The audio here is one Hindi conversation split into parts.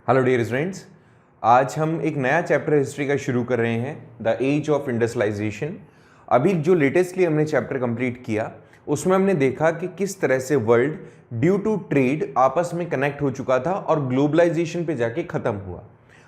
हेलो डियर स्टूडेंट्स, आज हम एक नया चैप्टर हिस्ट्री का शुरू कर रहे हैं, द एज ऑफ इंडस्ट्रियलाइजेशन। अभी जो लेटेस्टली हमने चैप्टर कंप्लीट किया उसमें हमने देखा कि किस तरह से वर्ल्ड ड्यू टू ट्रेड आपस में कनेक्ट हो चुका था और ग्लोबलाइजेशन पे जाके ख़त्म हुआ।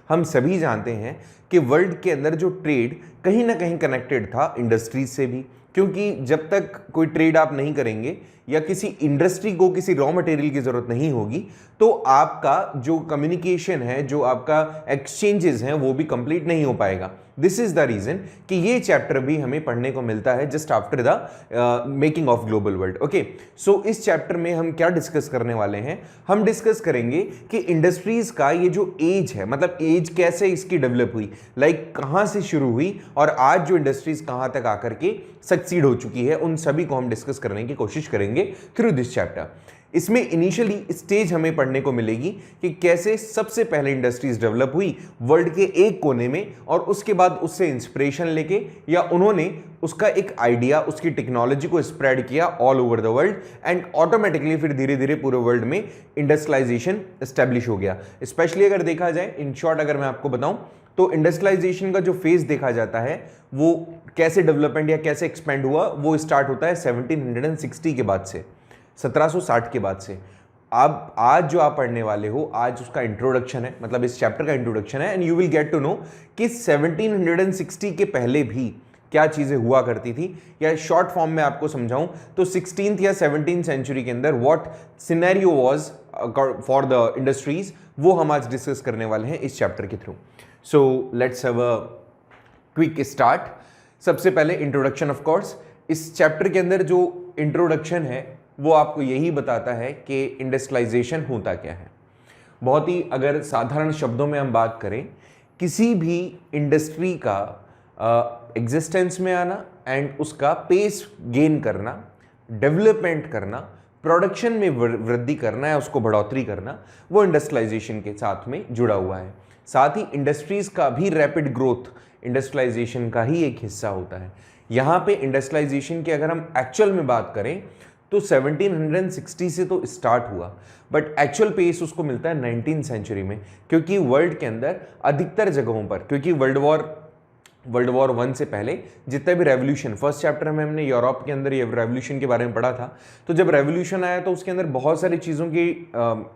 हम सभी जानते हैं कि वर्ल्ड के अंदर जो ट्रेड कहीं ना कहीं कनेक्टेड था इंडस्ट्रीज से भी, क्योंकि जब तक कोई ट्रेड आप नहीं करेंगे या किसी इंडस्ट्री को किसी रॉ मटेरियल की ज़रूरत नहीं होगी तो आपका जो कम्युनिकेशन है, जो आपका एक्सचेंजेस हैं, वो भी कंप्लीट नहीं हो पाएगा। दिस इज द रीजन कि ये चैप्टर भी हमें पढ़ने को मिलता है just after the making of global world. Okay, so इस चैप्टर में हम क्या डिस्कस करने वाले हैं? हम डिस्कस करेंगे कि इंडस्ट्रीज का ये जो एज है, मतलब एज कैसे इसकी डेवलप हुई, लाइक कहाँ से शुरू हुई और आज जो इंडस्ट्रीज कहाँ तक आकर के सक्सीड हो चुकी है, उन सभी को हम डिस्कस करने की कोशिश करेंगे थ्रू दिस चैप्टर। इसमें इनिशियली स्टेज हमें पढ़ने को मिलेगी कि कैसे सबसे पहले इंडस्ट्रीज डेवलप हुई वर्ल्ड के एक कोने में, और उसके बाद उससे इंस्पिरेशन लेके या उन्होंने उसका एक आइडिया, उसकी टेक्नोलॉजी को स्प्रेड किया all over the world and automatically फिर धीरे धीरे पूरे वर्ल्ड में इंडस्ट्रियलाइजेशन एस्टेब्लिश हो गया। स्पेशली अगर देखा जाए, इन शॉर्ट अगर मैं आपको बताऊं तो इंडस्ट्रियलाइजेशन का जो फेज देखा जाता है वो कैसे डेवलपमेंट या कैसे एक्सपेंड हुआ, वो स्टार्ट होता है 1760 के बाद से, 1760 के बाद से। अब आज जो आप पढ़ने वाले हो, आज उसका इंट्रोडक्शन है, मतलब इस चैप्टर का इंट्रोडक्शन है, and you will get to know कि 1760 के पहले भी क्या चीज़ें हुआ करती थी, या शॉर्ट फॉर्म में आपको समझाऊं तो 16th या 17th सेंचुरी के अंदर what scenario was for the industries, वो हम आज डिस्कस करने वाले हैं इस चैप्टर के through. So let's have a quick start. सबसे पहले इंट्रोडक्शन। ऑफ कोर्स इस चैप्टर के अंदर जो इंट्रोडक्शन है वो आपको यही बताता है कि इंडस्ट्रियलाइजेशन होता क्या है। बहुत ही अगर साधारण शब्दों में हम बात करें, किसी भी इंडस्ट्री का एग्जिस्टेंस में आना एंड उसका पेस गेन करना, डेवलपमेंट करना, प्रोडक्शन में वृद्धि करना या उसको बढ़ोतरी करना, वो इंडस्ट्रियलाइजेशन के साथ में जुड़ा हुआ है। साथ ही इंडस्ट्रीज का भी रैपिड ग्रोथ इंडस्ट्रियलाइजेशन का ही एक हिस्सा होता है। यहाँ पे इंडस्ट्रियलाइजेशन की अगर हम एक्चुअल में बात करें तो 1760 से तो स्टार्ट हुआ, बट एक्चुअल पेस उसको मिलता है 19th सेंचुरी में, क्योंकि वर्ल्ड के अंदर अधिकतर जगहों पर, क्योंकि वर्ल्ड वॉर 1 से पहले जितने भी रेवोल्यूशन, फर्स्ट चैप्टर में हमने यूरोप के अंदर ये रेवोल्यूशन के बारे में पढ़ा था, तो जब रेवोल्यूशन आया तो उसके अंदर बहुत सारी चीज़ों की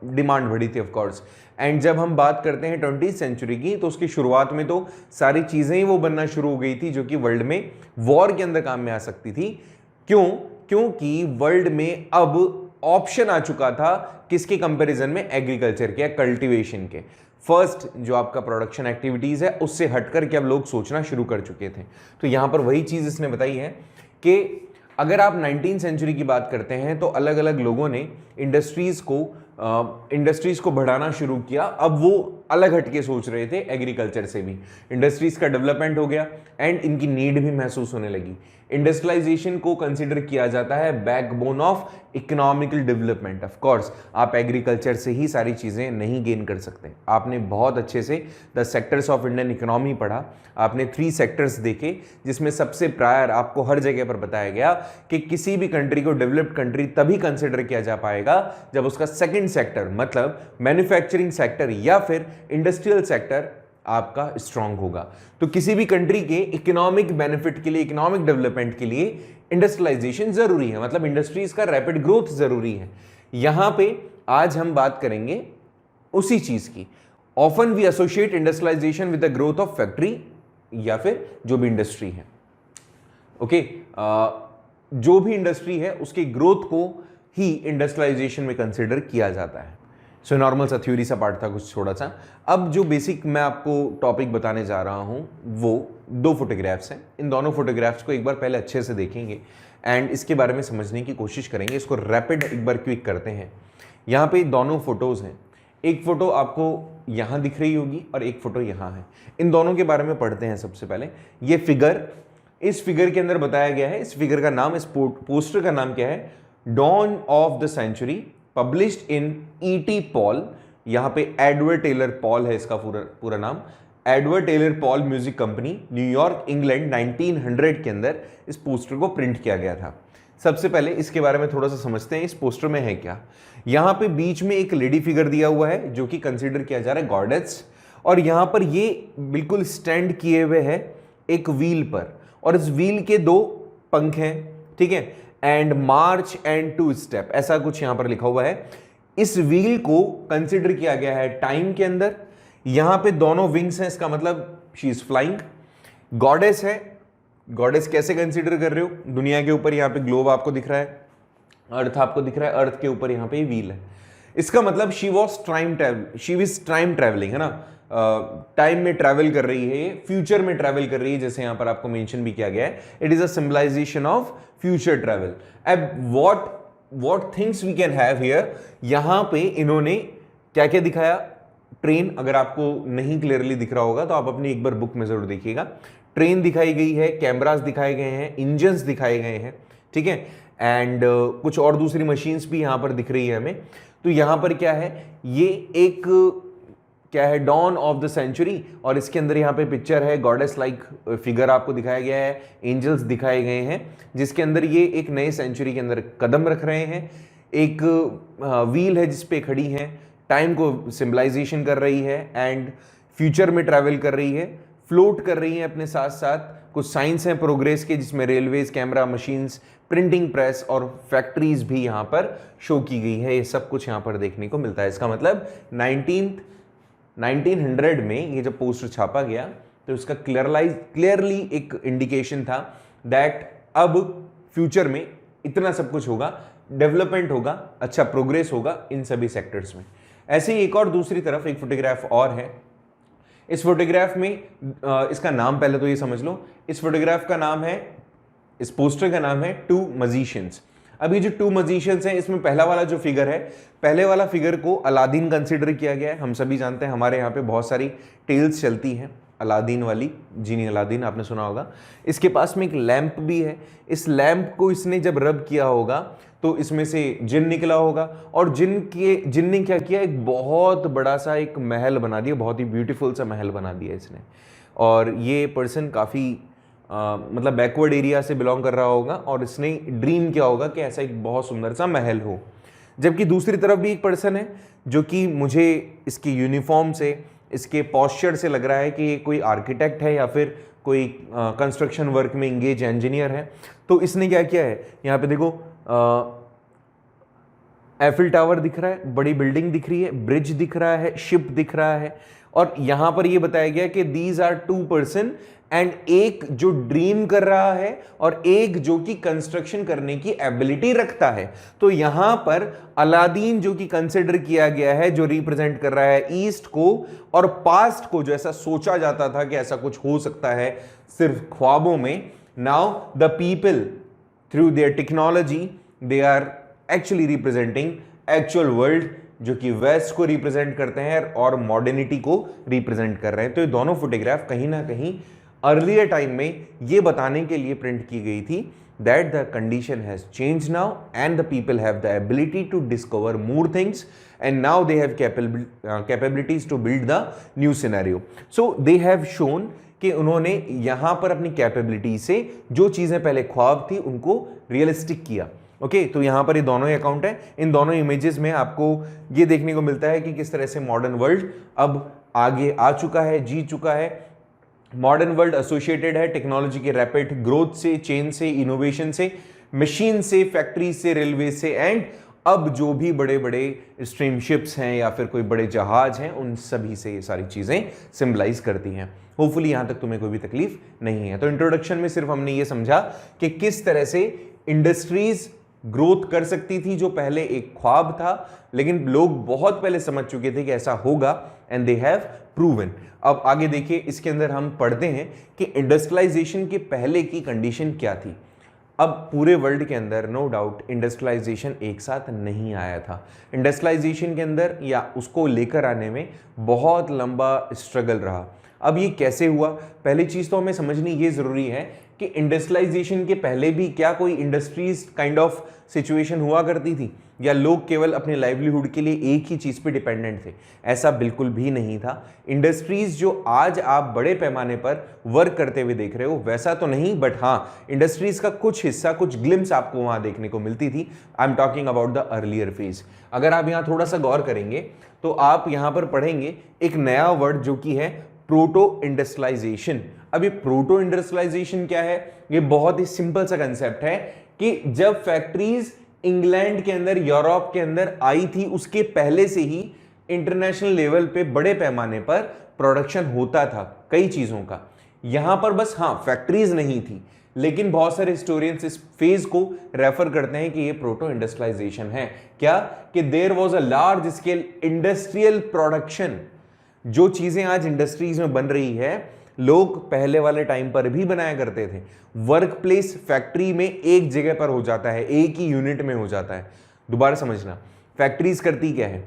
डिमांड बढ़ी थी ऑफकोर्स। एंड जब हम बात करते हैं 20th सेंचुरी की, तो उसकी शुरुआत में तो सारी चीज़ें ही वो बनना शुरू हो गई थी जो कि वर्ल्ड में वॉर के अंदर काम में आ सकती थी। क्यों? क्योंकि वर्ल्ड में अब ऑप्शन आ चुका था किसके कंपैरिजन में? एग्रीकल्चर के या कल्टीवेशन के। फर्स्ट जो आपका प्रोडक्शन एक्टिविटीज है उससे हटकर के अब लोग सोचना शुरू कर चुके थे। तो यहां पर वही चीज इसने बताई है कि अगर आप 19th सेंचुरी की बात करते हैं तो अलग अलग लोगों ने इंडस्ट्रीज को बढ़ाना शुरू किया। अब वो अलग हटके सोच रहे थे, एग्रीकल्चर से भी इंडस्ट्रीज का डेवलपमेंट हो गया एंड इनकी नीड भी महसूस होने लगी। इंडस्ट्रियलाइजेशन को कंसिडर किया जाता है backbone of economical development. Of course आप एग्रीकल्चर से ही सारी चीज़ें नहीं गेन कर सकते। आपने बहुत अच्छे से the sectors of Indian economy पढ़ा, आपने 3 सेक्टर्स देखे, जिसमें सबसे प्रायर आपको हर जगह पर बताया गया कि किसी भी कंट्री को डेवलप्ड कंट्री तभी कंसिडर किया जा पाएगा जब उसका सेकेंड सेक्टर, मतलब मैन्युफैक्चरिंग सेक्टर या फिर इंडस्ट्रियल सेक्टर आपका स्ट्रांग होगा। तो किसी भी कंट्री के इकोनॉमिक बेनिफिट के लिए, इकोनॉमिक डेवलपमेंट के लिए इंडस्ट्रियलाइजेशन जरूरी है, मतलब इंडस्ट्रीज का रैपिड ग्रोथ जरूरी है। यहां पे आज हम बात करेंगे उसी चीज की। Often we associate industrialisation with the growth of factory या फिर जो भी इंडस्ट्री है। ओके, जो भी इंडस्ट्री है उसकी ग्रोथ को ही इंडस्ट्रियलाइजेशन में कंसिडर किया जाता है। सो नॉर्मल सा थ्योरी सा पार्ट था कुछ थोड़ा सा। अब जो बेसिक मैं आपको टॉपिक बताने जा रहा हूं वो 2 फोटोग्राफ्स हैं। इन दोनों फोटोग्राफ्स को एक बार पहले अच्छे से देखेंगे एंड इसके बारे में समझने की कोशिश करेंगे। इसको रैपिड एक बार क्विक करते हैं। यहाँ पे दोनों फोटोज हैं, एक फोटो आपको यहाँ दिख रही होगी और एक फोटो यहाँ है। इन दोनों के बारे में पढ़ते हैं। सबसे पहले ये फिगर, इस फिगर के अंदर बताया गया है, इस फिगर का नाम, इस पोस्टर का नाम क्या है? Dawn of the century, published in E.T. Paul. यहाँ पे एडवर्ड टेलर पॉल है इसका पूरा नाम। Edward Taylor Paul music company, New York, England, 1900 के अंदर इस पोस्टर को प्रिंट किया गया था। सबसे पहले इसके बारे में थोड़ा सा समझते हैं, इस पोस्टर में है क्या। यहाँ पे बीच में एक लेडी फिगर दिया हुआ है जो कि कंसिडर किया जा रहा है गॉडेस, और यहाँ पर ये बिल्कुल स्टैंड किए हुए है एक व्हील पर, और इस व्हील के 2 पंख हैं, ठीक है, एंड मार्च एंड 2 स्टेप, ऐसा कुछ यहाँ पर लिखा हुआ है। इस व्हील को कंसिडर किया गया है टाइम के अंदर। यहाँ पे दोनों विंग्स हैं, इसका मतलब शी इज फ्लाइंग। गॉडेस है, गॉडेस कैसे कंसिडर कर रहे हो, दुनिया के ऊपर यहाँ पे ग्लोब आपको दिख रहा है, अर्थ आपको दिख रहा है, अर्थ के ऊपर यहाँ पे व्हील है। इसका मतलब शी वॉज टाइम ट्रैवलिंग, है ना, टाइम में ट्रैवल कर रही है, फ्यूचर में ट्रैवल कर रही है, जैसे यहां पर आपको मेंशन भी किया गया है, it is a symbolization of future travel. अब what things we can have here, यहां पे इन्होंने क्या क्या दिखाया। ट्रेन, अगर आपको नहीं क्लियरली दिख रहा होगा तो आप अपनी एक बार बुक में जरूर देखिएगा। ट्रेन दिखाई गई है, कैमरास दिखाए गए हैं, इंजन्स दिखाए गए हैं, ठीक है, एंड कुछ और दूसरी मशीन्स भी यहां पर दिख रही है हमें। तो यहां पर क्या है, ये एक क्या है, डॉन ऑफ द सेंचुरी, और इसके अंदर यहाँ पे पिक्चर है, गॉडेस लाइक फिगर आपको दिखाया गया है, एंजल्स दिखाए गए हैं, जिसके अंदर ये एक नए सेंचुरी के अंदर कदम रख रहे हैं। एक व्हील है जिसपे खड़ी है, टाइम को सिंबलाइजेशन कर रही है एंड फ्यूचर में ट्रैवल कर रही है, फ्लोट कर रही है अपने साथ साथ। कुछ साइंस हैं प्रोग्रेस के, जिसमें railways, camera, machines, printing press और फैक्ट्रीज भी यहाँ पर शो की गई है। ये सब कुछ यहाँ पर देखने को मिलता है। इसका मतलब 1900 में ये जब पोस्टर छापा गया तो इसका क्लियरली एक इंडिकेशन था दैट अब फ्यूचर में इतना सब कुछ होगा, डेवलपमेंट होगा, अच्छा प्रोग्रेस होगा इन सभी सेक्टर्स में। ऐसे ही एक और दूसरी तरफ एक फोटोग्राफ और है। इस फोटोग्राफ में इसका नाम पहले तो ये समझ लो, इस फोटोग्राफ का नाम है, इस पोस्टर का नाम है 2 मजीशियंस। अब ये जो 2 मजीशियंस हैं, इसमें पहला वाला जो फिगर है, पहले वाला फिगर को अलादीन कंसिडर किया गया है। हम सभी जानते हैं, हमारे यहाँ पे बहुत सारी टेल्स चलती हैं अलादीन वाली, जीनी अलादीन आपने सुना होगा। इसके पास में एक लैंप भी है, इस लैंप को इसने जब रब किया होगा तो इसमें से जिन निकला होगा, और जिन ने क्या किया, एक बहुत बड़ा सा एक महल बना दिया, बहुत ही ब्यूटीफुल सा महल बना दिया इसने। और ये पर्सन काफ़ी मतलब बैकवर्ड एरिया से बिलोंग कर रहा होगा, और इसने ड्रीम किया होगा कि ऐसा एक बहुत सुंदर सा महल हो। जबकि दूसरी तरफ भी एक पर्सन है जो कि मुझे इसकी यूनिफॉर्म से, इसके पॉस्चर से लग रहा है कि ये कोई आर्किटेक्ट है या फिर कोई कंस्ट्रक्शन वर्क में इंगेज इंजीनियर है। तो इसने क्या किया है, यहाँ पे देखो एफिल टावर दिख रहा है, बड़ी बिल्डिंग दिख रही है, ब्रिज दिख रहा है, शिप दिख रहा है, और यहां पर ये बताया गया कि दीज आर 2 पर्सन, एंड एक जो ड्रीम कर रहा है और एक जो कि कंस्ट्रक्शन करने की एबिलिटी रखता है। तो यहां पर अलादीन जो कि कंसिडर किया गया है, जो रिप्रेजेंट कर रहा है ईस्ट को और पास्ट को, जो ऐसा सोचा जाता था कि ऐसा कुछ हो सकता है सिर्फ ख्वाबों में। Now the people through there technology they are actually representing actual world, जो कि वेस्ट को रिप्रेजेंट करते हैं और मॉडर्निटी को रिप्रेजेंट कर रहे हैं। तो ये दोनों फोटोग्राफ कहीं ना कहीं अर्लियर टाइम में ये बताने के लिए प्रिंट की गई थी that the condition has change now and the people have the ability to discover more things and now they have capabilities to build the new scenario. So they have shown कि उन्होंने यहां पर अपनी कैपेबिलिटी से जो चीजें पहले ख्वाब थी उनको रियलिस्टिक किया। ओके, तो यहां पर ये दोनों ही अकाउंट है। इन दोनों इमेजेस में आपको ये देखने को मिलता है कि किस तरह से मॉडर्न वर्ल्ड अब आगे आ चुका है, जी चुका है। मॉडर्न वर्ल्ड एसोसिएटेड है टेक्नोलॉजी के रैपिड ग्रोथ से, चेंज से, इनोवेशन से, मशीन से, फैक्ट्री से, रेलवे से, एंड अब जो भी बड़े बड़े स्ट्रीम शिप्स हैं या फिर कोई बड़े जहाज हैं, उन सभी से ये सारी चीजें सिंबलाइज करती हैं। होपफुली यहां तक तुम्हें कोई भी तकलीफ नहीं है। तो इंट्रोडक्शन में सिर्फ हमने ये समझा कि किस तरह से इंडस्ट्रीज ग्रोथ कर सकती थी, जो पहले एक ख्वाब था, लेकिन लोग बहुत पहले समझ चुके थे कि ऐसा होगा, एंड दे हैव प्रूवन। अब आगे देखिए, इसके अंदर हम पढ़ते हैं कि इंडस्ट्रियलाइजेशन के पहले की कंडीशन क्या थी। अब पूरे वर्ल्ड के अंदर नो डाउट इंडस्ट्रियलाइजेशन एक साथ नहीं आया था। इंडस्ट्रियलाइजेशन के अंदर या उसको लेकर आने में बहुत लंबा स्ट्रगल रहा। अब ये कैसे हुआ? पहली चीज तो हमें समझनी ये जरूरी है कि इंडस्ट्रियलाइजेशन के पहले भी क्या कोई इंडस्ट्रीज काइंड ऑफ सिचुएशन हुआ करती थी, या लोग केवल अपने लाइवलीहुड के लिए एक ही चीज पे डिपेंडेंट थे? ऐसा बिल्कुल भी नहीं था। इंडस्ट्रीज जो आज आप बड़े पैमाने पर वर्क करते हुए देख रहे हो वैसा तो नहीं, बट हाँ इंडस्ट्रीज का कुछ हिस्सा, कुछ ग्लिम्स आपको वहां देखने को मिलती थी। I am talking about the earlier phase. अगर आप यहां थोड़ा सा गौर करेंगे तो आप यहां पर पढ़ेंगे एक नया वर्ड जो कि है प्रोटो इंडस्ट्रियलाइजेशन। अब ये प्रोटो इंडस्ट्रियलाइजेशन क्या है? ये बहुत ही सिंपल सा कंसेप्ट है कि जब फैक्ट्रीज इंग्लैंड के अंदर, यूरोप के अंदर आई थी, उसके पहले से ही इंटरनेशनल लेवल पे बड़े पैमाने पर प्रोडक्शन होता था कई चीजों का। यहां पर बस हाँ फैक्ट्रीज नहीं थी, लेकिन बहुत सारे हिस्टोरियंस इस फेज को रेफर करते हैं कि ये प्रोटो इंडस्ट्रियलाइजेशन है। क्या कि there was a large scale industrial production. जो चीजें आज इंडस्ट्रीज में बन रही है लोग पहले वाले टाइम पर भी बनाया करते थे। वर्क प्लेस फैक्ट्री में एक जगह पर हो जाता है, एक ही यूनिट में हो जाता है। दोबारा समझना, फैक्ट्रीज करती क्या है?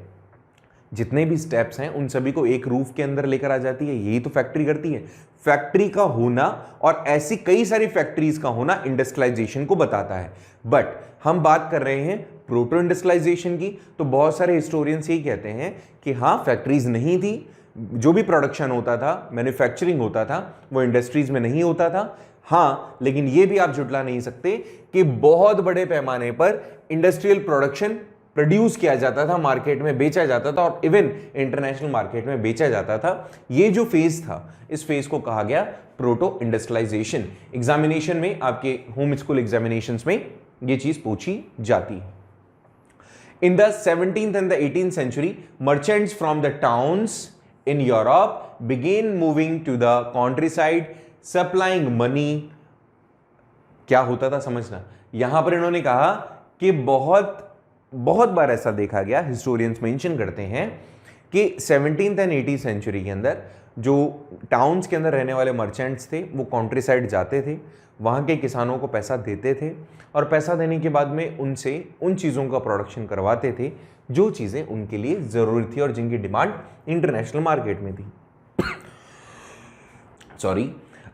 जितने भी स्टेप्स हैं उन सभी को एक रूफ के अंदर लेकर आ जाती है, यही तो फैक्ट्री करती है। फैक्ट्री का होना और ऐसी कई सारी फैक्ट्रीज का होना इंडस्ट्रियलाइजेशन को बताता है। बट हम बात कर रहे हैं प्रोटो इंडस्ट्रियलाइजेशन की, तो बहुत सारे हिस्टोरियंस यही कहते हैं कि हाँ फैक्ट्रीज नहीं थी, जो भी प्रोडक्शन होता था, मैन्युफैक्चरिंग होता था, वो इंडस्ट्रीज में नहीं होता था। हाँ लेकिन ये भी आप जुटला नहीं सकते कि बहुत बड़े पैमाने पर इंडस्ट्रियल प्रोडक्शन प्रोड्यूस किया जाता था, मार्केट में बेचा जाता था और इवन इंटरनेशनल मार्केट में बेचा जाता था। ये जो फेज था, इस फेज को कहा गया प्रोटो इंडस्ट्रियलाइजेशन। एग्जामिनेशन में, आपके होम स्कूल एग्जामिनेशंस में ये चीज पूछी जाती है। In the 17th and the 18th century, merchants from the towns in Europe began moving to the countryside, supplying money। क्या होता था समझना, यहां पर इन्होंने कहा कि बहुत बार ऐसा देखा गया, हिस्टोरियंस मेंशन करते हैं कि 17th एंड 18th सेंचुरी के अंदर जो टाउन्स के अंदर रहने वाले मर्चेंट्स थे वो काउंट्री साइड जाते थे, वहाँ के किसानों को पैसा देते थे और पैसा देने के बाद में उनसे उन चीज़ों का प्रोडक्शन करवाते थे जो चीज़ें उनके लिए ज़रूरी थी और जिनकी डिमांड इंटरनेशनल मार्केट में थी। सॉरी,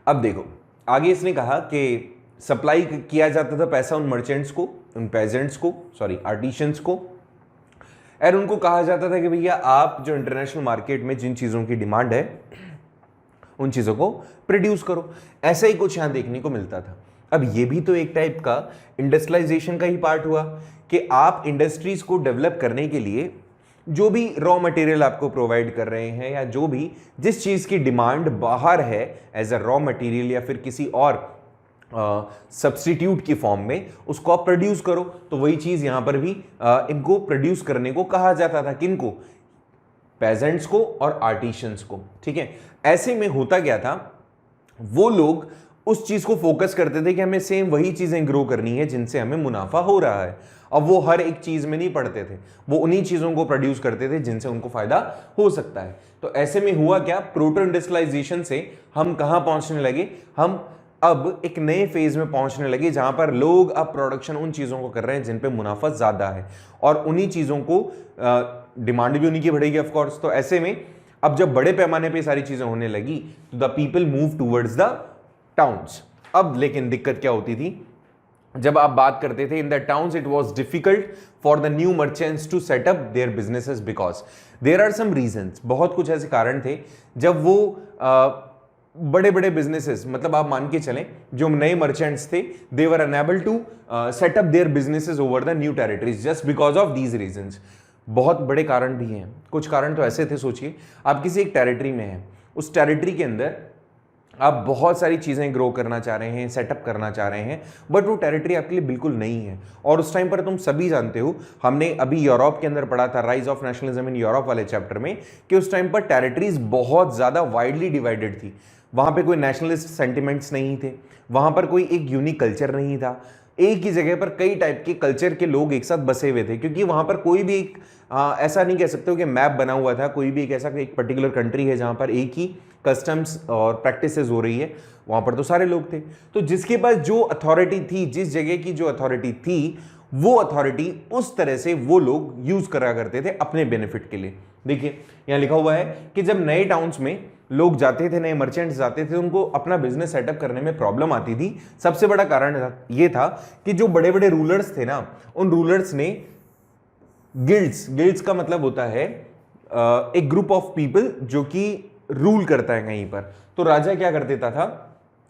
अब देखो आगे इसने कहा कि सप्लाई किया जाता था पैसा उन मर्चेंट्स को, उन पेजेंट्स को, सॉरी आर्टिशंस को, और उनको कहा जाता था कि भैया आप जो इंटरनेशनल मार्केट में जिन चीज़ों की डिमांड है उन चीज़ों को प्रोड्यूस करो। ऐसा ही कुछ यहाँ देखने को मिलता था। अब ये भी तो एक टाइप का इंडस्ट्रियलाइजेशन का ही पार्ट हुआ कि आप इंडस्ट्रीज को डेवलप करने के लिए जो भी रॉ मटेरियल आपको प्रोवाइड कर रहे हैं या जो भी जिस चीज़ की डिमांड बाहर है एज अ रॉ मटेरियल या फिर किसी और सब्स्टिट्यूट की फॉर्म में, उसको आप प्रोड्यूस करो। तो वही चीज़ यहाँ पर भी इनको प्रोड्यूस करने को कहा जाता था। किनको? पेजेंट्स को और आर्टिशंस को। ठीक है, ऐसे में होता क्या था, वो लोग उस चीज को फोकस करते थे कि हमें सेम वही चीजें ग्रो करनी है जिनसे हमें मुनाफा हो रहा है। अब वो हर एक चीज में नहीं पड़ते थे, वो उन्हीं चीजों को प्रोड्यूस करते थे जिनसे उनको फायदा हो सकता है। तो ऐसे में हुआ क्या, प्रोटो इंडस्ट्रियलाइजेशन से हम कहां पहुंचने लगे, हम अब एक नए फेज में पहुंचने लगे जहां पर लोग अब प्रोडक्शन उन चीजों को कर रहे हैं जिन पे मुनाफा ज्यादा है और उन्हीं चीजों को डिमांड भी उन्हीं की बढ़ेगी ऑफ कोर्स। तो ऐसे में अब जब बड़े पैमाने पे सारी चीजें होने लगी तो the people move towards the towns. अब लेकिन दिक्कत क्या होती थी, जब आप बात करते थे in the towns it was difficult for the new merchants to set up their businesses because there are some reasons. बहुत कुछ ऐसे कारण थे जब वो बड़े बड़े बिजनेसेस, मतलब आप मान के चलें जो नए मर्चेंट्स थे, they were unable to set up their businesses over the new territories just because of these reasons. बहुत बड़े कारण भी हैं। कुछ कारण तो ऐसे थे, सोचिए आप किसी एक टेरिटरी में हैं, उस टेरिटरी के अंदर आप बहुत सारी चीज़ें ग्रो करना चाह रहे हैं, सेटअप करना चाह रहे हैं, बट वो टेरिटरी आपके लिए बिल्कुल नहीं है। और उस टाइम पर तुम सभी जानते हो, हमने अभी यूरोप के अंदर पढ़ा था rise of nationalism in Europe वाले चैप्टर में, कि उस टाइम पर टेरिटरीज बहुत ज़्यादा वाइडली डिवाइडेड थी। वहाँ पे कोई नेशनलिस्ट सेंटिमेंट्स नहीं थे, वहाँ पर कोई एक यूनिक कल्चर नहीं था, एक ही जगह पर कई टाइप के कल्चर के लोग एक साथ बसे हुए थे। क्योंकि वहाँ पर कोई भी एक ऐसा नहीं कह सकते हो कि मैप बना हुआ था, कोई भी एक ऐसा एक पर्टिकुलर कंट्री है जहाँ पर एक ही कस्टम्स और प्रैक्टिसेस हो रही है, वहाँ पर तो सारे लोग थे। तो जिसके पास जो अथॉरिटी थी, जिस जगह की जो अथॉरिटी थी, वो अथॉरिटी उस तरह से वो लोग यूज करा करते थे अपने बेनिफिट के लिए। देखिए यहाँ लिखा हुआ है कि जब नए टाउन्स में लोग जाते थे, नए मर्चेंट्स जाते थे, उनको अपना बिजनेस सेटअप करने में प्रॉब्लम आती थी। सबसे बड़ा कारण ये था कि जो बड़े बड़े रूलर्स थे ना, उन रूलर्स ने गिल्ड्स का मतलब होता है एक ग्रुप ऑफ पीपल जो कि रूल करता है कहीं पर। तो राजा क्या कर देता था,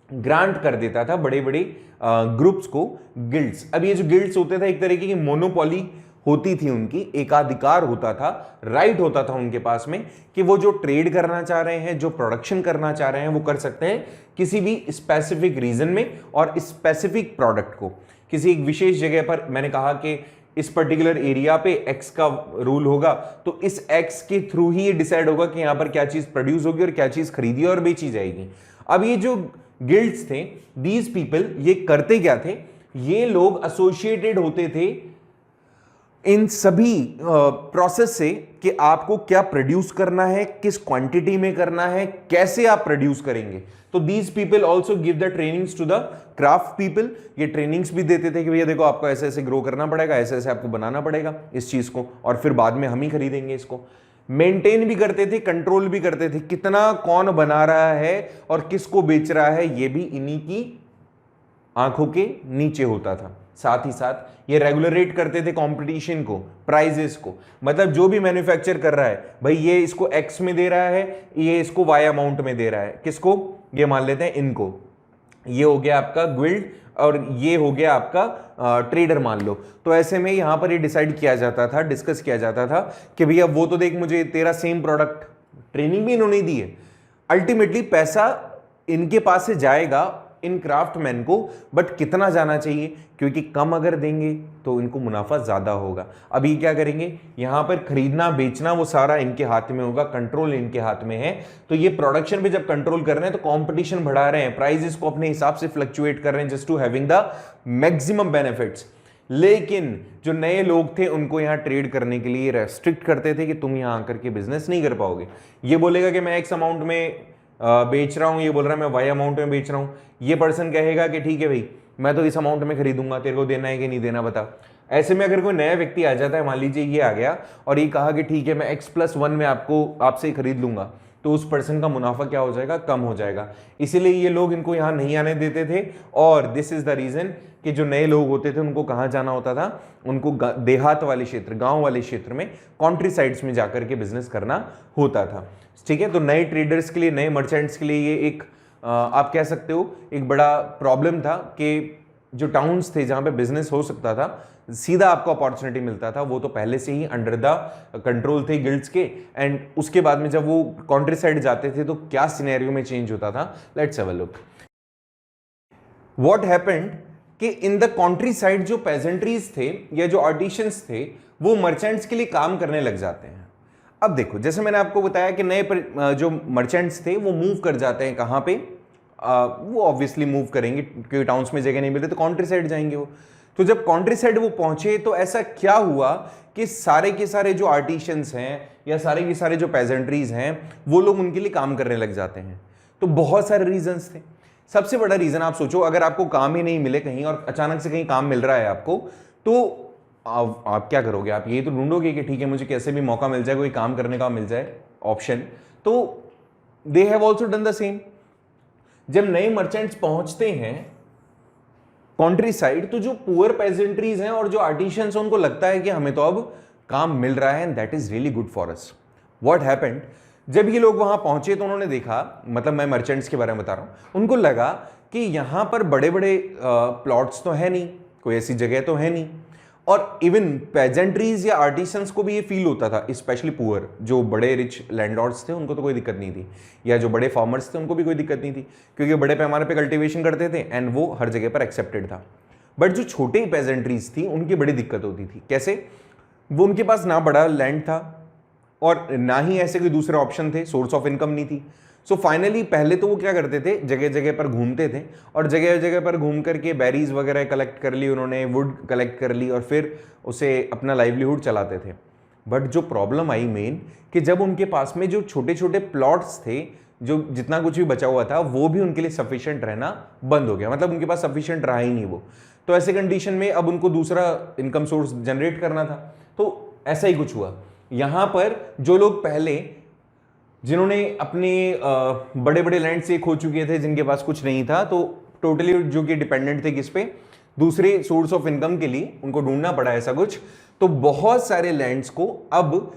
ग्रांट कर देता था बड़े बड़े ग्रुप्स को गिल्ड्स। अब ये जो गिल्ड्स होते थे एक तरीके की मोनोपोली होती थी उनकी, एकाधिकार होता था, राइट होता था उनके पास में कि वो जो ट्रेड करना चाह रहे हैं, जो प्रोडक्शन करना चाह रहे हैं, वो कर सकते हैं किसी भी स्पेसिफिक रीजन में और स्पेसिफिक प्रोडक्ट को किसी एक विशेष जगह पर। मैंने कहा कि इस पर्टिकुलर एरिया पे एक्स का रूल होगा, तो इस एक्स के थ्रू ही ये डिसाइड होगा कि यहां पर क्या चीज प्रोड्यूस होगी और क्या चीज खरीदी और बेची जाएगी। अब ये जो गिल्ड्स थे, दीज पीपल, ये करते क्या थे, ये लोग एसोसिएटेड होते थे इन सभी प्रोसेस से कि आपको क्या प्रोड्यूस करना है, किस क्वांटिटी में करना है, कैसे आप प्रोड्यूस करेंगे। तो these people also give the trainings to the craft people. ये ट्रेनिंग्स भी देते थे कि भैया देखो आपको ऐसे ऐसे ग्रो करना पड़ेगा, ऐसे ऐसे आपको बनाना पड़ेगा इस चीज को, और फिर बाद में हम ही खरीदेंगे इसको। मेंटेन भी करते थे, कंट्रोल भी करते थे, कितना कौन बना रहा है और किसको बेच रहा है, ये भी इन्हीं की आंखों के नीचे होता था। साथ ही साथ ये रेगुलेट करते थे कंपटीशन को, प्राइजेस को। मतलब जो भी मैन्युफैक्चर कर रहा है, भाई ये इसको एक्स में दे रहा है, ये इसको वाई अमाउंट में दे रहा है, किसको, ये मान लेते हैं इनको, ये हो गया आपका गिल्ड और ये हो गया आपका ट्रेडर मान लो। तो ऐसे में यहां पर ये डिसाइड किया जाता था, डिस्कस किया जाता था कि भैया वो तो देख मुझे तेरा सेम प्रोडक्ट, ट्रेनिंग भी इन्होंने दी है, अल्टीमेटली पैसा इनके पास से जाएगा इन क्राफ्टमैन को, बट कितना जाना चाहिए, क्योंकि कम अगर देंगे तो इनको मुनाफा ज्यादा होगा। अब ये क्या करेंगे, यहां पर खरीदना बेचना वो सारा इनके हाथ में होगा, कंट्रोल इनके हाथ में है। तो ये प्रोडक्शन पे जब कंट्रोल कर रहे हैं तो कंपटीशन बढ़ा रहे हैं, प्राइसेस को अपने हिसाब से फ्लक्चुएट कर रहे हैं just to having the maximum benefits. लेकिन जो नए लोग थे उनको यहां ट्रेड करने के लिए रेस्ट्रिक्ट करते थे कि तुम यहां आकर के बिजनेस नहीं कर पाओगे। ये बोलेगा कि मैं एक्स अमाउंट में बेच रहा हूं, ये बोल रहा है मैं वाई अमाउंट में बेच रहा हूं। ये पर्सन कहेगा कि ठीक है भाई मैं तो इस अमाउंट में खरीदूंगा, तेरे को देना है कि नहीं देना बता। ऐसे में अगर कोई नया व्यक्ति आ जाता है, मान लीजिए ये आ गया और ये कहा कि ठीक है मैं x+1 में आपसे ही खरीद लूंगा, तो उस पर्सन का मुनाफा क्या हो जाएगा, कम हो जाएगा। इसीलिए ये लोग इनको यहाँ नहीं आने देते थे। और दिस इज द रीजन कि जो नए लोग होते थे उनको कहाँ जाना होता था, उनको देहात वाले क्षेत्र, गांव वाले क्षेत्र में, कंट्री साइड्स में जाकर के बिजनेस करना होता था। ठीक है, तो नए ट्रेडर्स के लिए, नए मर्चेंट्स के लिए ये एक आप कह सकते हो एक बड़ा प्रॉब्लम था कि जो टाउन्स थे जहां पे बिजनेस हो सकता था, सीधा आपको अपॉर्चुनिटी मिलता था, वो तो पहले से ही अंडर द कंट्रोल थे गिल्ड्स के। एंड उसके बाद में जब वो कंट्री साइड जाते थे तो क्या सिनेरियो में चेंज होता था, let's have a look. What happened कि इन द कंट्री साइड जो पेजेंट्रीज थे या जो आर्टिशियंस थे वो मर्चेंट्स के लिए काम करने लग जाते हैं। अब देखो, जैसे मैंने आपको बताया कि नए जो मर्चेंट्स थे वो मूव कर जाते हैं कहाँ पे, वो ऑब्वियसली मूव करेंगे क्योंकि टाउन्स में जगह नहीं मिलती तो कंट्री साइड जाएंगे वो। तो जब कंट्री साइड वो पहुंचे तो ऐसा क्या हुआ कि सारे के सारे जो आर्टिशियंस हैं या सारे के सारे जो पेजेंट्रीज हैं वो लोग उनके लिए काम करने लग जाते हैं। तो बहुत सारे रीजंस थे। सबसे बड़ा रीजन आप सोचो, अगर आपको काम ही नहीं मिले कहीं और अचानक से कहीं काम मिल रहा है आपको, तो आप क्या करोगे, आप ये तो ढूंढोगे कि ठीक है मुझे कैसे भी मौका मिल जाए, कोई काम करने का मिल जाए ऑप्शन। तो they have also done the same. जब नए मर्चेंट्स पहुंचते हैं कंट्री साइड तो जो पुअर पेजेंट्रीज हैं और जो आर्टिशियंस हैं उनको लगता है कि हमें तो अब काम मिल रहा है and that is really good for us. What happened, जब ये लोग वहां पहुंचे तो उन्होंने देखा, मतलब मैं मर्चेंट्स के बारे में बता रहा हूं, उनको लगा कि यहां पर बड़े बड़े प्लॉट्स तो है नहीं, कोई ऐसी जगह तो है नहीं। और इवन पेजेंट्रीज या आर्टिसंस को भी ये फील होता था, स्पेशली पुअर, जो बड़े रिच लैंडलॉर्ड्स थे उनको तो कोई दिक्कत नहीं थी, या जो बड़े फार्मर्स थे उनको भी कोई दिक्कत नहीं थी क्योंकि बड़े पैमाने पे कल्टीवेशन करते थे एंड वो हर जगह पर एक्सेप्टेड था। बट जो छोटे पेजेंट्रीज थी उनकी बड़ी दिक्कत होती थी। कैसे, वो उनके पास ना बड़ा लैंड था और ना ही ऐसे कोई दूसरे ऑप्शन थे, सोर्स ऑफ इनकम नहीं थी। सो फाइनली पहले तो वो क्या करते थे, जगह जगह पर घूमते थे और जगह जगह पर घूम करके बेरीज वगैरह कलेक्ट कर ली उन्होंने, वुड कलेक्ट कर ली और फिर उसे अपना लाइवलीहुड चलाते थे। बट जो प्रॉब्लम आई मेन कि जब उनके पास में जो छोटे छोटे प्लॉट्स थे, जो जितना कुछ भी बचा हुआ था वो भी उनके लिए सफिशिएंट रहना बंद हो गया, मतलब उनके पास सफिशिएंट रहा ही नहीं वो। तो ऐसे कंडीशन में अब उनको दूसरा इनकम सोर्स जनरेट करना था। तो ऐसा ही कुछ हुआ यहां पर जो लोग पहले जिन्होंने अपने बड़े बड़े लैंड से खो चुके थे, जिनके पास कुछ नहीं था, तो टोटली जो कि डिपेंडेंट थे किस पे, दूसरे सोर्स ऑफ इनकम के लिए उनको ढूंढना पड़ा ऐसा कुछ। तो बहुत सारे लैंड्स को अब,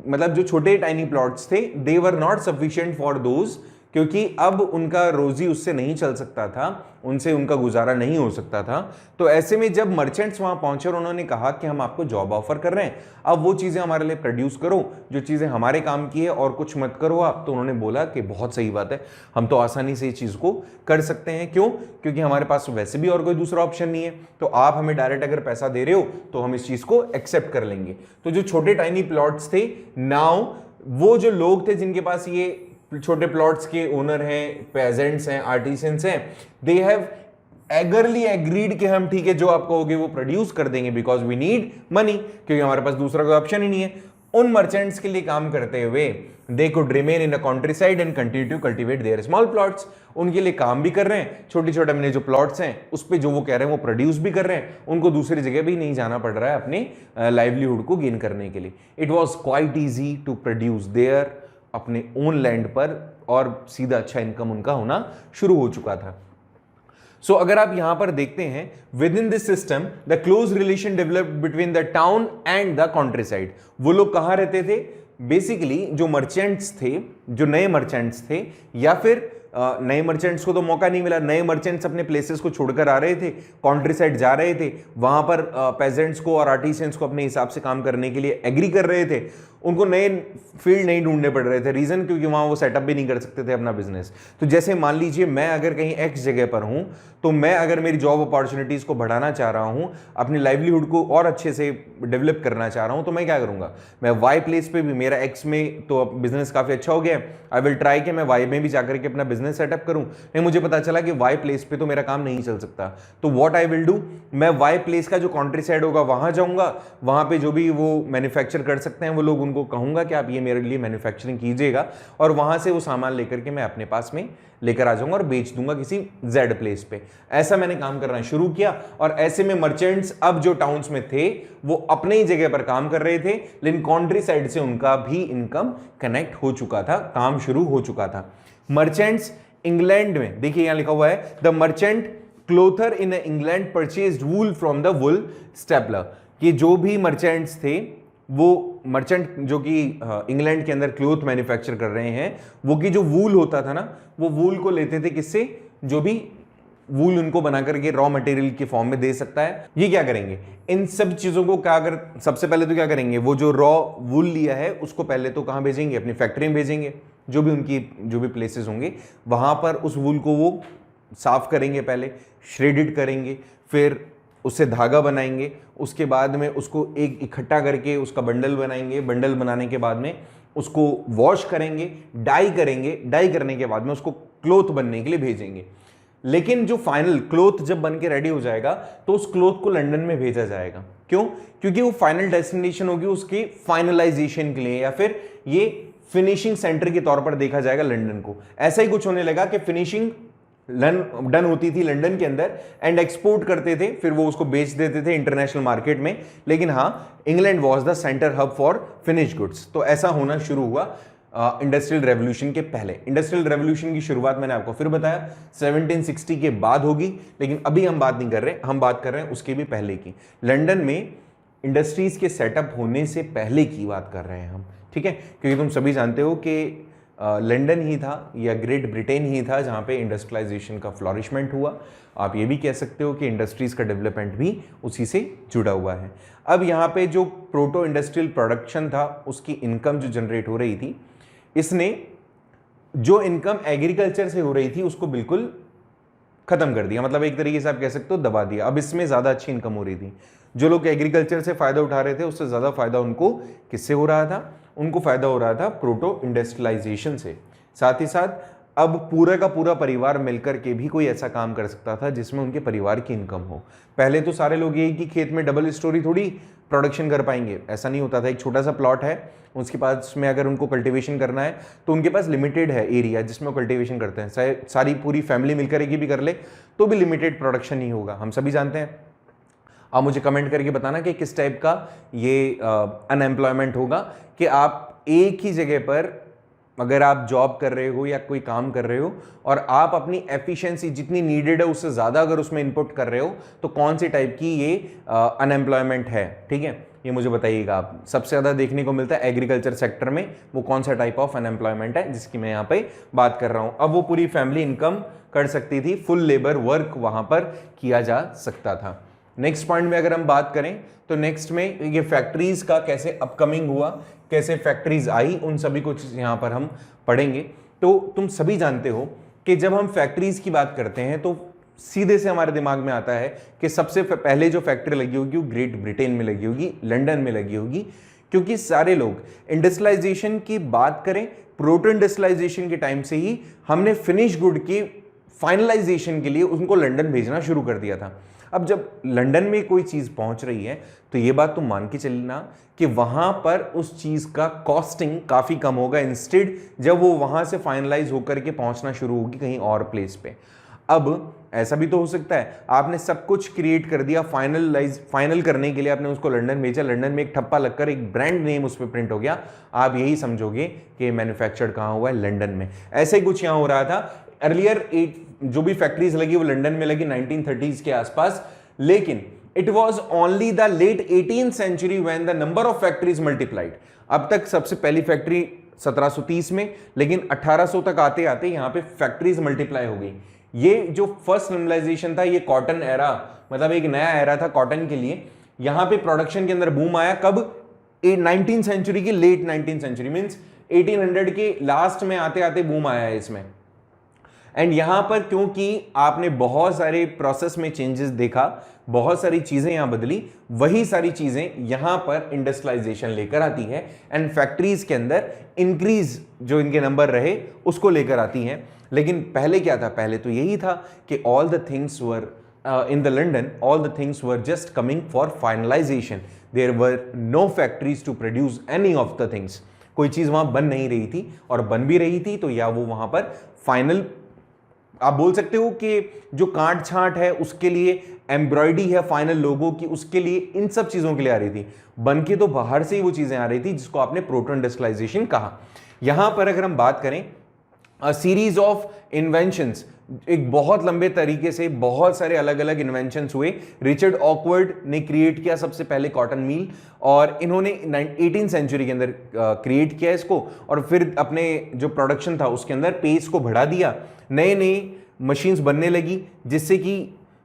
मतलब जो छोटे टाइनी प्लॉट्स थे, they were not sufficient for those, क्योंकि अब उनका रोजी उससे नहीं चल सकता था, उनसे उनका गुजारा नहीं हो सकता था। तो ऐसे में जब मर्चेंट्स वहां पहुंचे और उन्होंने कहा कि हम आपको जॉब ऑफर कर रहे हैं, अब वो चीजें हमारे लिए प्रोड्यूस करो जो चीजें हमारे काम की है, और कुछ मत करो आप। तो उन्होंने बोला कि बहुत सही बात है, हम तो आसानी से इस चीज को कर सकते हैं। क्यों? क्योंकि हमारे पास वैसे भी और कोई दूसरा ऑप्शन नहीं है, तो आप हमें डायरेक्ट अगर पैसा दे रहे हो तो हम इस चीज को एक्सेप्ट कर लेंगे। तो जो छोटे टाइनी प्लॉट्स थे, नाउ वो जो लोग थे जिनके पास ये छोटे प्लॉट्स के ओनर हैं, पेजेंट्स हैं, आर्टिसंस हैं, दे हैव एगरली एग्रीड कि हम ठीक है जो आप कहोगे वो प्रोड्यूस कर देंगे, बिकॉज वी नीड मनी, क्योंकि हमारे पास दूसरा कोई ऑप्शन ही नहीं है। उन मर्चेंट्स के लिए काम करते हुए they could remain in a countryside and continue to cultivate their small plots. उनके लिए काम भी कर रहे हैं, छोटे छोटे अपने जो प्लॉट्स हैं उस पे जो वो कह रहे हैं वो प्रोड्यूस भी कर रहे हैं, उनको दूसरी जगह भी नहीं जाना पड़ रहा है अपने लाइवलीहुड को गेन करने के लिए। It was quite easy to produce their अपने ओन लैंड पर, और सीधा अच्छा इनकम उनका होना शुरू हो चुका था। सो अगर आप यहां पर देखते हैं, with in this system the close relation developed between the town and the country side. वो लोग कहां रहते थे? बेसिकली जो मर्चेंट्स थे, जो नए मर्चेंट्स थे, या फिर नए मर्चेंट्स को तो मौका नहीं मिला, नए मर्चेंट्स अपने प्लेसेस को छोड़कर आ रहे थे, कंट्री साइड जा रहे थे, वहां पर पेजेंट्स को और आर्टिसंस को अपने हिसाब से काम करने के लिए एग्री कर रहे थे। उनको नए फील्ड नहीं ढूंढने पड़ रहे थे। रीजन क्योंकि वहां वो सेटअप भी नहीं कर सकते थे अपना बिजनेस। तो जैसे मान लीजिए मैं अगर कहीं एक्स जगह पर हूं, तो मैं अगर मेरी जॉब अपॉर्चुनिटीज को बढ़ाना चाह रहा हूं, अपनी लाइवलीहुड को और अच्छे से डेवलप करना चाह रहा हूं, तो मैं क्या करूंगा? मैं वाई प्लेस पे भी, मेरा एक्स में तो बिजनेस काफी अच्छा हो गया, आई विल ट्राई कि मैं वाई में भी जाकर के अपना बिजनेस सेटअप करूं। नहीं, मुझे पता चला कि वाई प्लेस पे तो मेरा काम नहीं चल सकता, तो व्हाट आई विल डू, मैं वाई प्लेस का जो कंट्री साइड होगा वहां जाऊंगा, वहां पे जो भी वो मैन्युफैक्चर कर सकते हैं वो लोग, उनको कहूंगा कि आप ये मेरे लिए मैन्युफैक्चरिंग कीजिएगा, और वहां से वो सामान लेकर के मैं अपने पास में लेकर आ जाऊंगा और बेच दूंगा किसी जेड प्लेस पे। ऐसा मैंने काम करना शुरू किया, और ऐसे में मर्चेंट्स अब जो टाउन्स में थे वो अपने ही जगह पर काम कर रहे थे, लेकिन कंट्री साइड से उनका भी इनकम कनेक्ट हो चुका था, काम शुरू हो चुका था। मर्चेंट्स इंग्लैंड में, देखिए यहां लिखा हुआ है, the merchant clothier in England purchased wool from the wool stapler, कि जो भी मर्चेंट्स थे, वो मर्चेंट जो कि इंग्लैंड के अंदर क्लोथ मैन्युफैक्चर कर रहे हैं, वो की जो वूल होता था ना, वो वूल को लेते थे किससे? जो भी वूल उनको बना करके रॉ मटेरियल के फॉर्म में दे सकता है, ये क्या करेंगे? इन सब चीजों को क्या अगर सबसे पहले तो क्या करेंगे, वो जो रॉ वूल लिया है उसको पहले तो कहां भेजेंगे? अपनी फैक्ट्री में भेजेंगे, जो भी उनकी जो भी प्लेसेस होंगे वहां पर उस वूल को वो साफ करेंगे, पहले श्रेडिड करेंगे, फिर उससे धागा बनाएंगे, उसके बाद में उसको एक इकट्ठा करके उसका बंडल बनाएंगे, बंडल बनाने के बाद में उसको वॉश करेंगे, डाई करेंगे, डाई करने के बाद में उसको क्लोथ बनने के लिए भेजेंगे। लेकिन जो फाइनल क्लोथ जब बन के रेडी हो जाएगा तो उस क्लोथ को लंदन में भेजा जाएगा। क्यों? क्योंकि वो फाइनल डेस्टिनेशन होगी उसकी फाइनलाइजेशन के लिए, या फिर ये फिनिशिंग सेंटर के तौर पर देखा जाएगा लंदन को। ऐसा ही कुछ होने लगा कि फिनिशिंग डन होती थी लंदन के अंदर एंड एक्सपोर्ट करते थे, फिर वो उसको बेच देते थे इंटरनेशनल मार्केट में। लेकिन हाँ, England was the centre hub for finish goods. तो ऐसा होना शुरू हुआ इंडस्ट्रियल रेवोल्यूशन के पहले। इंडस्ट्रियल रेवोल्यूशन की शुरुआत मैंने आपको फिर बताया 1760 के बाद होगी, लेकिन अभी हम बात नहीं कर रहे, हम बात कर रहे हैं उसके भी पहले की। लंदन में इंडस्ट्रीज के सेटअप होने से पहले की बात कर रहे हैं हम, ठीक है? क्योंकि तुम सभी जानते हो कि लंदन ही था या ग्रेट ब्रिटेन ही था जहाँ पे इंडस्ट्रियलाइजेशन का फ्लॉरिशमेंट हुआ। आप ये भी कह सकते हो कि इंडस्ट्रीज का डेवलपमेंट भी उसी से जुड़ा हुआ है। अब यहाँ पे जो प्रोटो इंडस्ट्रियल प्रोडक्शन था, उसकी इनकम जो जनरेट हो रही थी, इसने जो इनकम एग्रीकल्चर से हो रही थी उसको बिल्कुल खत्म कर दिया। मतलब एक तरीके से आप कह सकते हो दबा दिया। अब इसमें ज़्यादा अच्छी इनकम हो रही थी। जो लोग एग्रीकल्चर से फ़ायदा उठा रहे थे उससे ज़्यादा फ़ायदा उनको किससे हो रहा था? उनको फ़ायदा हो रहा था प्रोटो इंडस्ट्रियलाइजेशन से। साथ ही साथ अब पूरा का पूरा परिवार मिलकर के भी कोई ऐसा काम कर सकता था जिसमें उनके परिवार की इनकम हो। पहले तो सारे लोग यही कि खेत में डबल स्टोरी थोड़ी प्रोडक्शन कर पाएंगे, ऐसा नहीं होता था। एक छोटा सा प्लॉट है, उसके पास में अगर उनको कल्टीवेशन करना है तो उनके पास लिमिटेड है एरिया जिसमें वो कल्टीवेशन करते हैं। सारी पूरी फैमिली मिलकर एक ही भी कर ले तो भी लिमिटेड प्रोडक्शन ही होगा, हम सभी जानते हैं। आप मुझे कमेंट करके बताना कि किस टाइप का ये अनएम्प्लॉयमेंट होगा, कि आप एक ही जगह पर अगर आप जॉब कर रहे हो या कोई काम कर रहे हो और आप अपनी एफिशिएंसी जितनी नीडेड है उससे ज़्यादा अगर उसमें इनपुट कर रहे हो तो कौन सी टाइप की ये अनएम्प्लॉयमेंट है। ठीक है, ये मुझे बताइएगा आप। सबसे ज़्यादा देखने को मिलता है एग्रीकल्चर सेक्टर में, वो कौन सा टाइप ऑफ अनएम्प्लॉयमेंट है जिसकी मैं यहाँ पे बात कर रहा हूँ। अब वो पूरी फैमिली इनकम कर सकती थी, फुल लेबर वर्क वहाँ पर किया जा सकता था। नेक्स्ट पॉइंट में अगर हम बात करें तो नेक्स्ट में ये फैक्ट्रीज का कैसे अपकमिंग हुआ, कैसे फैक्ट्रीज आई, उन सभी कुछ यहाँ पर हम पढ़ेंगे। तो तुम सभी जानते हो कि जब हम फैक्ट्रीज की बात करते हैं तो सीधे से हमारे दिमाग में आता है कि सबसे पहले जो फैक्ट्री लगी होगी वो ग्रेट ब्रिटेन में लगी होगी, लंदन में लगी होगी, क्योंकि सारे लोग इंडस्ट्रियलाइजेशन की बात करें, प्रोटो इंडस्ट्रियलाइजेशन के टाइम से ही हमने फिनिश गुड की फाइनलाइजेशन के लिए उनको लंदन भेजना शुरू कर दिया था। अब जब लंदन में कोई चीज़ पहुंच रही है तो ये बात तुम मान के चलना कि वहां पर उस चीज़ का कॉस्टिंग काफ़ी कम होगा, इंस्टेड जब वो वहां से फाइनलाइज होकर के पहुंचना शुरू होगी कहीं और प्लेस पे। अब ऐसा भी तो हो सकता है आपने सब कुछ क्रिएट कर दिया, फाइनल करने के लिए आपने उसको लंदन भेजा, लंदन में एक ठप्पा लगकर एक ब्रांड नेम उस पर प्रिंट हो गया, आप यही समझोगे कि मैन्युफैक्चर्ड कहाँ हुआ है, लंदन में। ऐसे ही कुछ यहाँ हो रहा था। अर्लियर जो भी फैक्ट्रीज लगी वो लंदन में लगी 1930s के आसपास, लेकिन it was only the late 18th century when the number of factories multiplied. अब तक सबसे पहली फैक्ट्री 1730 में, लेकिन 1800 तक आते आते यहाँ पे फैक्ट्रीज मल्टीप्लाई हो गई। ये जो फर्स्ट नॉर्मलाइजेशन था ये कॉटन एरा, मतलब एक नया एरा था कॉटन के लिए। यहाँ पे प्रोडक्शन के अंदर बूम आया कब? 19th सेंचुरी की लेट 19th सेंचुरी, मीन्स 1800 के लास्ट में आते आते बूम आया है इसमें। एंड यहां पर क्योंकि आपने बहुत सारे प्रोसेस में चेंजेस देखा, बहुत सारी चीजें यहां बदली, वही सारी चीजें यहां पर इंडस्ट्रियलाइजेशन लेकर आती है एंड फैक्ट्रीज के अंदर इंक्रीज जो इनके नंबर रहे उसको लेकर आती हैं। लेकिन पहले क्या था? पहले तो यही था कि all the things were in the London, all the things were just coming for finalization. There were no factories to produce any of the things. कोई चीज वहां बन नहीं रही थी, और बन भी रही थी तो या वो वहां पर फाइनल, आप बोल सकते हो कि जो काट छांट है उसके लिए, एम्ब्रॉयडरी है फाइनल लोगों की, उसके लिए, इन सब चीजों के लिए आ रही थी। बन के तो बाहर से ही वो चीजें आ रही थी जिसको आपने प्रोटो इंडस्ट्रियलाइजेशन कहा। यहां पर अगर हम बात करें सीरीज ऑफ इन्वेंशंस, एक बहुत लंबे तरीके से बहुत सारे अलग अलग इन्वेंशंस हुए। रिचर्ड ऑकवर्ड ने क्रिएट किया सबसे पहले कॉटन मील, और इन्होंने 18th सेंचुरी के अंदर क्रिएट किया इसको, और फिर अपने जो प्रोडक्शन था उसके अंदर पेस को बढ़ा दिया। नए नए मशीन्स बनने लगी जिससे कि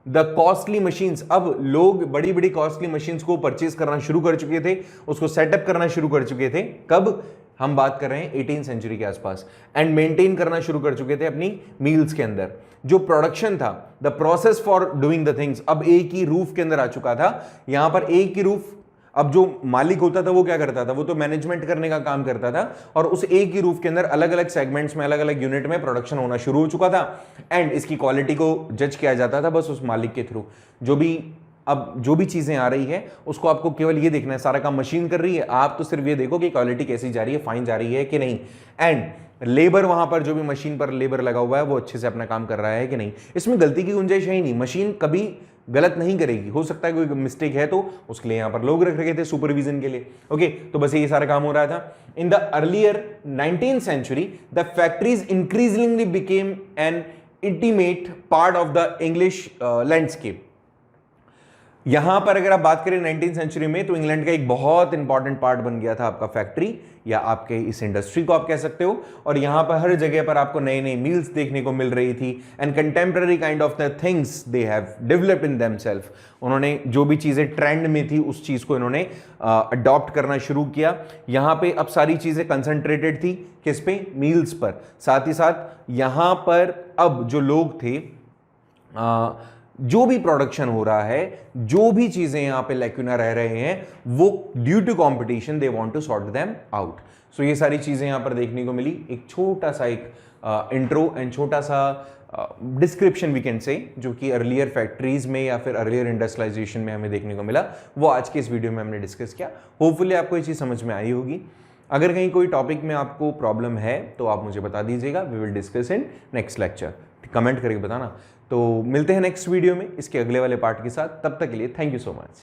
द कॉस्टली मशीन्स, अब लोग बड़ी बड़ी कॉस्टली मशीन्स को परचेज करना शुरू कर चुके थे, उसको सेटअप करना शुरू कर चुके थे। कब? हम बात कर रहे हैं 18th सेंचुरी के आसपास। एंड मेंटेन करना शुरू कर चुके थे अपनी मील्स के अंदर। जो प्रोडक्शन था, the process for doing the things, अब एक ही रूफ के अंदर आ चुका था। यहां पर एक ही रूफ, अब जो मालिक होता था वो क्या करता था? वो तो मैनेजमेंट करने का काम करता था, और उस एक ही रूफ के अंदर अलग अलग सेगमेंट्स में, अलग अलग यूनिट में प्रोडक्शन होना शुरू हो चुका था। एंड इसकी क्वालिटी को जज किया जाता था बस उस मालिक के थ्रू। जो भी चीजें आ रही है उसको आपको केवल ये देखना है, सारा काम मशीन कर रही है, आप तो सिर्फ ये देखो कि क्वालिटी कैसी जा रही है, फाइन जा रही है कि नहीं। एंड लेबर, वहां पर जो भी मशीन पर लेबर लगा हुआ है वो अच्छे से अपना काम कर रहा है कि नहीं। इसमें गलती की गुंजाइश है ही नहीं, मशीन कभी गलत नहीं करेगी। हो सकता है कोई मिस्टेक है तो उसके लिए यहां पर लोग रख रखे थे सुपरविजन के लिए। ओके, तो बस ये सारा काम हो रहा था। In the earlier 19th century the factories increasingly became an intimate part of the English landscape. यहां पर अगर आप बात करें 19th सेंचुरी में, तो इंग्लैंड का एक बहुत इंपॉर्टेंट पार्ट बन गया था आपका फैक्ट्री, या आपके इस इंडस्ट्री को आप कह सकते हो। और यहां पर हर जगह पर आपको नई नई मिल्स देखने को मिल रही थी, and contemporary kind of the things they have developed in themself. उन्होंने जो भी चीजें ट्रेंड में थी उस चीज को इन्होंने अडॉप्ट करना शुरू किया। यहां पे अब सारी चीजें कंसंट्रेटेड थी किस पे? मील्स पर। साथ ही साथ यहां पर अब जो लोग थे, जो भी प्रोडक्शन हो रहा है, जो भी चीजें यहां पे लैक्यूना रह रहे हैं, वो due to competition they want to sort them out. So ये सारी चीजें यहां पर देखने को मिली। एक छोटा सा एक इंट्रो एंड छोटा सा डिस्क्रिप्शन वी कैन से, जो कि अर्लियर फैक्ट्रीज में या फिर अर्लियर इंडस्ट्रियलाइजेशन में हमें देखने को मिला, वो आज के इस वीडियो में हमने डिस्कस किया। होपफुली आपको ये चीज समझ में आई होगी। अगर कहीं कोई टॉपिक में आपको प्रॉब्लम है तो आप मुझे बता दीजिएगा, we will discuss in next lecture. Comment करके बताना। तो मिलते हैं नेक्स्ट वीडियो में इसके अगले वाले पार्ट के साथ। तब तक के लिए थैंक यू सो मच।